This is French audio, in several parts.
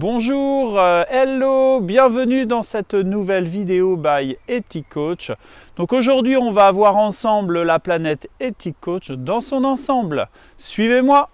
Bonjour, hello, bienvenue dans cette nouvelle vidéo by Ethic Coach. Donc aujourd'hui on va voir ensemble la planète Ethic Coach dans son ensemble. Suivez-moi.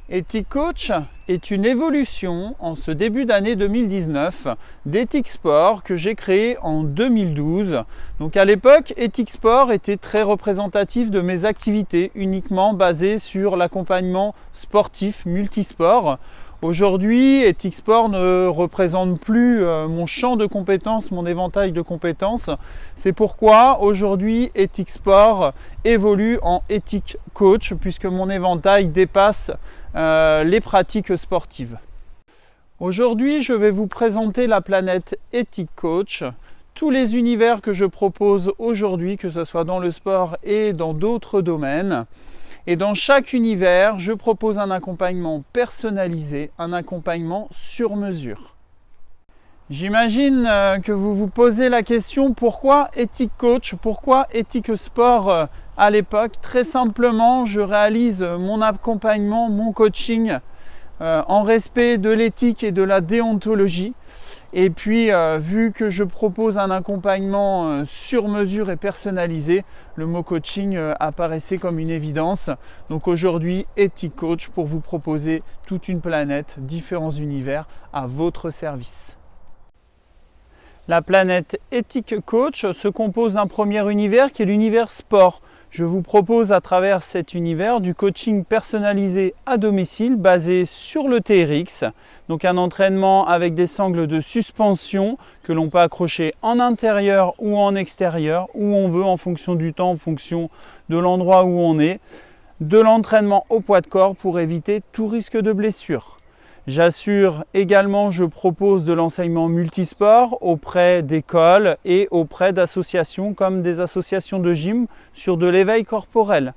Ethic Coach est une évolution en ce début d'année 2019 d'Ethic Sport que j'ai créé en 2012. Donc à l'époque, Ethic Sport était très représentatif de mes activités uniquement basées sur l'accompagnement sportif multisport. Aujourd'hui, Ethic Sport ne représente plus mon champ de compétences, mon éventail de compétences. C'est pourquoi aujourd'hui, Ethic Sport évolue en Ethic Coach puisque mon éventail dépasse les pratiques sportives. Aujourd'hui, je vais vous présenter la planète Ethic Coach. Tous les univers que je propose aujourd'hui, que ce soit dans le sport et dans d'autres domaines. Et dans chaque univers, je propose un accompagnement personnalisé, un accompagnement sur mesure. J'imagine que vous vous posez la question, pourquoi Ethic Coach, pourquoi Ethic Sport à l'époque? Très simplement, je réalise mon accompagnement, mon coaching en respect de l'éthique et de la déontologie. Et puis, vu que je propose un accompagnement sur mesure et personnalisé, le mot coaching apparaissait comme une évidence. Donc aujourd'hui, Ethic Coach pour vous proposer toute une planète, différents univers à votre service. La planète Ethic Coach se compose d'un premier univers qui est l'univers sport. Je vous propose à travers cet univers du coaching personnalisé à domicile basé sur le TRX, donc un entraînement avec des sangles de suspension que l'on peut accrocher en intérieur ou en extérieur, où on veut en fonction du temps, en fonction de l'endroit où on est, de l'entraînement au poids de corps pour éviter tout risque de blessure. J'assure également, je propose de l'enseignement multisport auprès d'écoles et auprès d'associations comme des associations de gym sur de l'éveil corporel.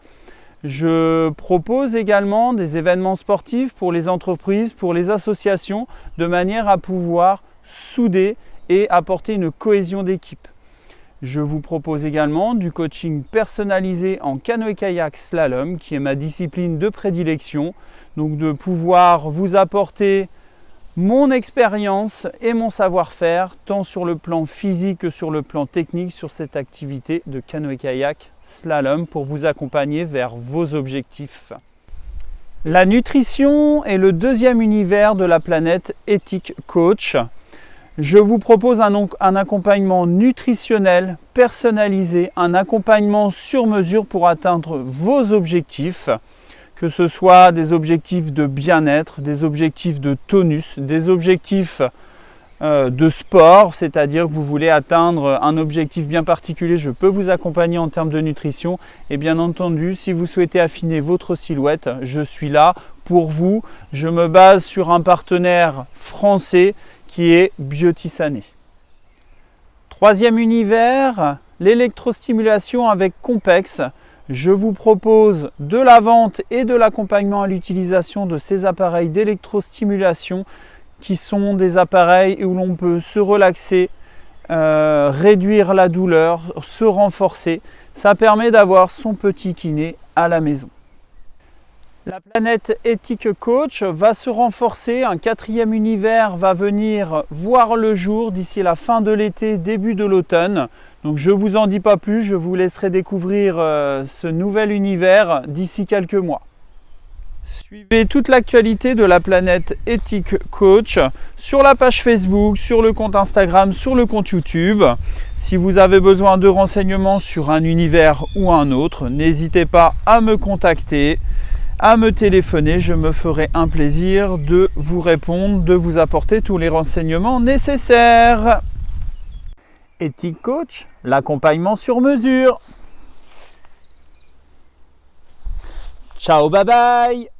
Je propose également des événements sportifs pour les entreprises, pour les associations, de manière à pouvoir souder et apporter une cohésion d'équipe. Je vous propose également du coaching personnalisé en canoë-kayak slalom, qui est ma discipline de prédilection. Donc de pouvoir vous apporter mon expérience et mon savoir-faire, tant sur le plan physique que sur le plan technique, sur cette activité de canoë-kayak slalom pour vous accompagner vers vos objectifs. La nutrition est le deuxième univers de la planète Ethic Coach. Je vous propose un accompagnement nutritionnel personnalisé, un accompagnement sur mesure pour atteindre vos objectifs, que ce soit des objectifs de bien-être, des objectifs de tonus, des objectifs de sport, c'est-à-dire que vous voulez atteindre un objectif bien particulier, je peux vous accompagner en termes de nutrition. Et bien entendu, si vous souhaitez affiner votre silhouette, je suis là pour vous. Je me base sur un partenaire français qui est Biotisane. Troisième univers, l'électrostimulation avec Compex. Je vous propose de la vente et de l'accompagnement à l'utilisation de ces appareils d'électrostimulation qui sont des appareils où l'on peut se relaxer, réduire la douleur, se renforcer. Ça permet d'avoir son petit kiné à la maison. La planète Ethic Coach va se renforcer, un quatrième univers va venir voir le jour d'ici la fin de l'été, début de l'automne. Donc je ne vous en dis pas plus, je vous laisserai découvrir ce nouvel univers d'ici quelques mois. Suivez toute l'actualité de la planète Ethic Coach sur la page Facebook, sur le compte Instagram, sur le compte YouTube. Si vous avez besoin de renseignements sur un univers ou un autre, n'hésitez pas à me contacter, à me téléphoner. Je me ferai un plaisir de vous répondre, de vous apporter tous les renseignements nécessaires. Ethic Coach, l'accompagnement sur mesure. Ciao, bye bye.